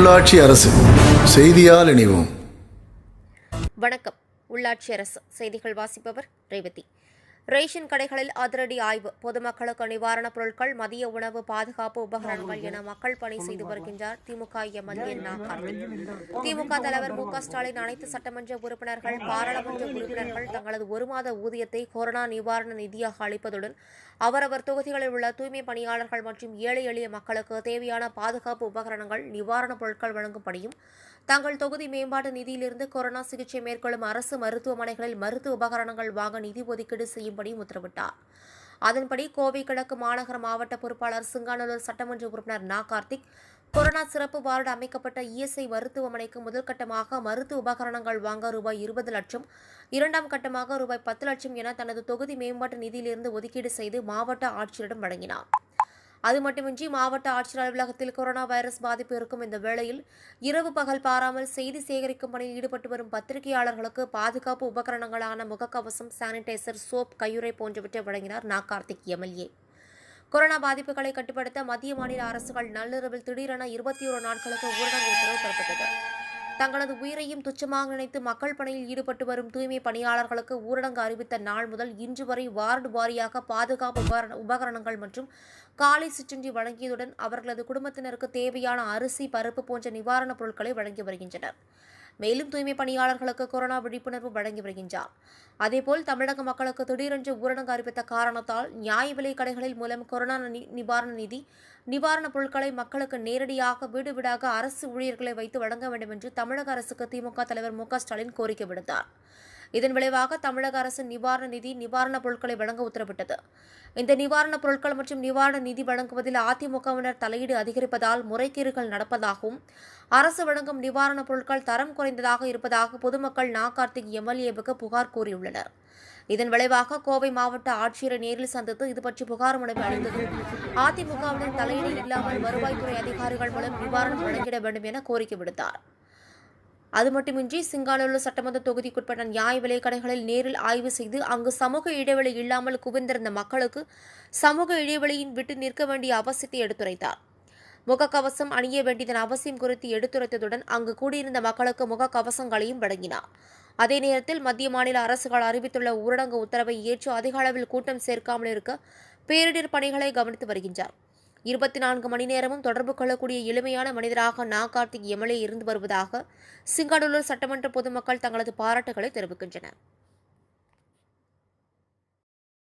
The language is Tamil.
உள்ளாட்சி அரசு செய்தியால் இணைவோம். வணக்கம். உள்ளாட்சி அரசு செய்திகள் வாசிப்பவர் ரேவதி. ரேஷன் கடைகளில் அதிரடி ஆய்வு. பொதுமக்களுக்கு நிவாரணப் பொருட்கள், மதிய உணவு, பாதுகாப்பு உபகரணங்கள் என மக்கள் பணி செய்து வருகின்றார் திமுக எம்எல்ஏ கார்த்திக். திமுக தலைவர் மு க ஸ்டாலின் அனைத்து சட்டமன்ற உறுப்பினர்கள், பாராளுமன்ற உறுப்பினர்கள் தங்களது ஒரு மாத ஊதியத்தை கொரோனா நிவாரண நிதியாக அளிப்பதுடன் அவரவர் தொகுதிகளில் உள்ள தூய்மை பணியாளர்கள் மற்றும் ஏழை எளிய மக்களுக்கு தேவையான பாதுகாப்பு உபகரணங்கள், நிவாரணப் பொருட்கள் வழங்கும் பணியும், தங்கள் தொகுதி மேம்பாட்டு நிதியிலிருந்து கொரோனா சிகிச்சை மேற்கொள்ளும் அரசு மருத்துவமனைகளில் மருத்துவ உபகரணங்கள் வாங்க நிதி ஒதுக்கீடு செய்யும்படி உத்தரவிட்டார். அதன்படி கோவை கிழக்கு மாநகர மாவட்ட பொறுப்பாளர் சிங்காநல்லூர் சட்டமன்ற உறுப்பினர் கார்த்திக், கொரோனா சிறப்பு வார்டு அமைக்கப்பட்ட இஎஸ்ஐ மருத்துவமனைக்கு முதல்கட்டமாக மருத்துவ உபகரணங்கள் வாங்க ரூபாய் 20 லட்சம், இரண்டாம் கட்டமாக ரூபாய் 10 லட்சம் என தனது தொகுதி மேம்பாட்டு நிதியிலிருந்து ஒதுக்கீடு செய்து மாவட்ட ஆட்சியரிடம் வழங்கினார். அது மட்டுமின்றி மாவட்ட ஆட்சியர் அலுவலகத்தில் கொரோனா வைரஸ் பாதிப்பு இருக்கும் இந்த வேளையில் இரவு பகல் பாராமல் செய்தி சேகரிக்கும் பணியில் ஈடுபட்டு வரும் பத்திரிகையாளர்களுக்கு பாதுகாப்பு உபகரணங்களான முகக்கவசம், சானிடைசர், சோப், கையுறை போன்றவற்றை வழங்கினார் கார்த்திக் எம்எல்ஏ. கொரோனா பாதிப்புகளை கட்டுப்படுத்த மத்திய மாநில அரசுகள் நள்ளிரவில் திடீரென 21 நாட்களுக்கு ஊரடங்கு உத்தரவு பிறப்பித்தது. தங்களது உயிரையும் துச்சமாக நினைத்து மக்கள் பணியில் ஈடுபட்டு வரும் தூய்மை பணியாளர்களுக்கு ஊரடங்கு அறிவித்த நாள் முதல் இன்று வரை வார்டு வாரியாக பாதுகாப்பு உபகரணங்கள் மற்றும் காலை சிற்றுண்டி வழங்கியதுடன் அவர்களது குடும்பத்தினருக்கு தேவையான அரிசி, பருப்பு போன்ற நிவாரணப் பொருட்களை வழங்கி வருகின்றனர். மேலும் தூய்மை பணியாளர்களுக்கு கொரோனா விழிப்புணர்வு வழங்கி வருகின்றார். அதேபோல் தமிழக மக்களுக்கு திடீரென்று ஊரடங்கு அறிவித்த காரணத்தால் நியாய விலை கடைகளில் மூலம் கொரோனா நிவாரண நிதி, நிவாரணப் பொருட்களை மக்களுக்கு நேரடியாக வீடு வீடாக அரசு ஊழியர்களை வைத்து வழங்க வேண்டும் என்று தமிழக அரசுக்கு திமுக தலைவர் மு க ஸ்டாலின் கோரிக்கை விடுத்தார். இதன் விளைவாக தமிழக அரசு நிவாரண நிதி, நிவாரணப் பொருட்களை வழங்க உத்தரவிட்டது. இந்த நிவாரணப் பொருட்கள் மற்றும் நிவாரண நிதி வழங்குவதில் அதிமுகவினர் தலையீடு அதிகரிப்பதால் முறைகேடுகள் நடப்பதாகவும், அரசு வழங்கும் நிவாரணப் பொருட்கள் தரம் குறைந்ததாக இருப்பதாக பொதுமக்கள் கார்த்திக் எம்எல்ஏவுக்கு புகார் கூறியுள்ளனர். இதன் விளைவாக கோவை மாவட்ட ஆட்சியரை நேரில் சந்தித்து இதுபற்றி புகார் மனு அளித்தது. அதிமுகவினர் தலையீடு இல்லாமல் வருவாய்த்துறை அதிகாரிகள் மூலம் நிவாரணம் வழங்கிட வேண்டும் என கோரிக்கை விடுத்தார். அது மட்டுமின்றி சிங்காநல்லூர் சட்டமன்ற தொகுதிக்குட்பட்ட நியாய விலைக் கடைகளில் நேரில் ஆய்வு செய்து அங்கு சமூக இடைவெளி இல்லாமல் குவிந்திருந்த மக்களுக்கு சமூக இடைவெளியின் விட்டு நிற்க வேண்டிய அவசியத்தை எடுத்துரைத்தார். முகக்கவசம் அணிய வேண்டியதன் அவசியம் குறித்து எடுத்துரைத்ததுடன் அங்கு கூடியிருந்த மக்களுக்கு முகக்கவசங்களையும் வழங்கினார். அதே நேரத்தில் மத்திய மாநில அரசுகள் அறிவித்துள்ள ஊரடங்கு உத்தரவை ஏற்று அதிக அளவில் கூட்டம் சேர்க்காமல் இருக்க பேரிடர் பணிகளை கவனித்து வருகின்றார். 24 மணி நேரமும் தொடர்பு கொள்ளக்கூடிய எளிமையான மனிதராக கார்த்திக் எம்எல்ஏ இருந்து வருவதாக சிங்காநல்லூர் சட்டமன்ற பொதுமக்கள் தங்களது பாராட்டுகளை தெரிவிக்கின்றனர்.